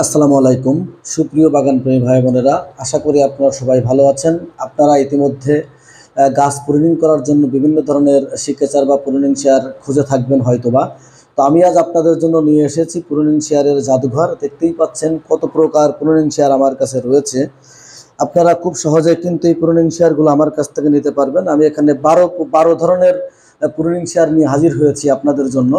আসসালামু আলাইকুম সুপ্রিয় বাগানপ্রেমী ভাই বোনেরা, আশা করি আপনারা সবাই ভালো আছেন। আপনারা ইতিমধ্যে গাছ প্রুনিং করার জন্য বিভিন্ন ধরনের সিকেচার বা প্রুনিং শেয়ার খুঁজে থাকবেন হয়তোবা। তো আমি আজ আপনাদের জন্য নিয়ে এসেছি প্রুনিং শেয়ারের জাদুঘর। দেখতেই পাচ্ছেন কত প্রকার প্রুনিং শেয়ার আমার কাছে রয়েছে। আপনারা খুব সহজে কিন্তু এই প্রুনিং শেয়ারগুলো আমার কাছ থেকে নিতে পারবেন। আমি এখানে বারো ধরনের প্রুনিং শেয়ার নিয়ে হাজির হয়েছি আপনাদের জন্য।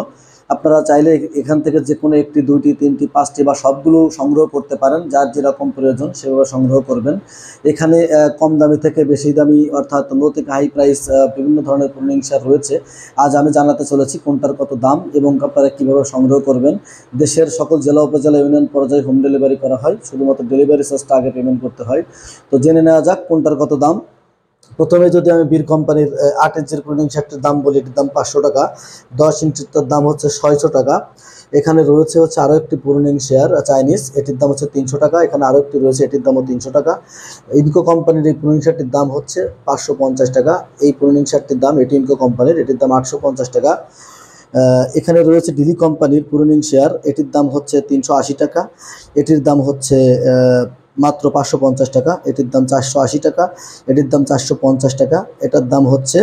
আপনারা চাইলে এখান থেকে যে কোনো একটি, দুইটি, তিনটি, পাঁচটি বা সবগুলো সংগ্রহ করতে পারেন। যার যেরকম প্রয়োজন সেভাবে সংগ্রহ করবেন। এখানে কম দামি থেকে বেশি দামি, অর্থাৎ লো থেকে হাই প্রাইস বিভিন্ন ধরনের প্রুনিং শেয়ার রয়েছে। আজ আমি জানাতে চলেছি কোনটার কত দাম এবং আপনারা কীভাবে সংগ্রহ করবেন। দেশের সকল জেলা, উপজেলা, ইউনিয়ন পর্যায়ে হোম ডেলিভারি করা হয়। শুধুমাত্র ডেলিভারি চার্জটা আগে পেমেন্ট করতে হয়। তো জেনে নেওয়া যাক কোনটার কত দাম। প্রথমে যদি আমি বীর কোম্পানির 8 ইঞ্চির প্রুনিং শেয়ারটির দাম বলি, এটির দাম 500 টাকা। 10 ইঞ্চির দাম হচ্ছে 600 টাকা। এখানে রয়েছে আরও একটি প্রুনিং শেয়ার চাইনিজ, এটির দাম হচ্ছে 300 টাকা। এখানে আরও একটি রয়েছে, এটির দামও 300 টাকা। ইনকো কোম্পানির এই প্রুনিং শেয়ারটির দাম হচ্ছে 550 টাকা। এই প্রুনিং শেয়ারটির দাম, এটি ইনকো কোম্পানির, এটির দাম 850 টাকা। এখানে রয়েছে ডিলি কোম্পানির প্রুনিং শেয়ার, এটির দাম হচ্ছে 380 টাকা। এটির দাম হচ্ছে মাত্র 550 টাকা। এটির দাম 480 টাকা। এটির দাম 450 টাকা। এটার দাম হচ্ছে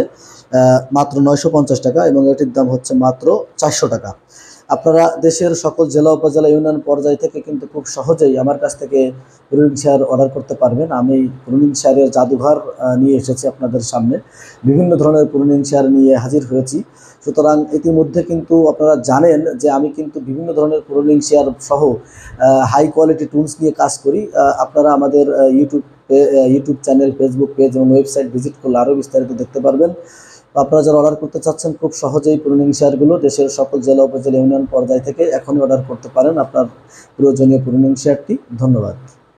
মাত্র 950 টাকা এবং এটির দাম হচ্ছে মাত্র 400 টাকা। আপনারা দেশের সকল জেলা, উপজেলা, ইউনিয়ন পর্যায় থেকে কিন্তু খুব সহজেই আমার কাছ থেকে প্রুনিং শেয়ার অর্ডার করতে পারবেন। আমি প্রুনিং শেয়ারের জাদুঘর নিয়ে এসেছি আপনাদের সামনে। বিভিন্ন ধরনের প্রুনিং শেয়ার নিয়ে হাজির হয়েছি। সুতরাং ইতিমধ্যে কিন্তু আপনারা জানেন যে আমি কিন্তু বিভিন্ন ধরনের প্রুনিং শেয়ার সহ হাই কোয়ালিটি টুলস নিয়ে কাজ করি। আপনারা আমাদের ইউটিউব চ্যানেল, ফেসবুক পেজ এবং ওয়েবসাইট ভিজিট করলে আরও বিস্তারিত দেখতে পারবেন। আপনারা যারা অর্ডার করতে চাচ্ছেন খুব সহজেই প্রুনিং শেয়ারগুলো দেশের সকল জেলা, উপজেলা, ইউনিয়ন পর্যায় থেকে এখনই অর্ডার করতে পারেন আপনার প্রয়োজনীয় প্রুনিং শেয়ারটি। ধন্যবাদ।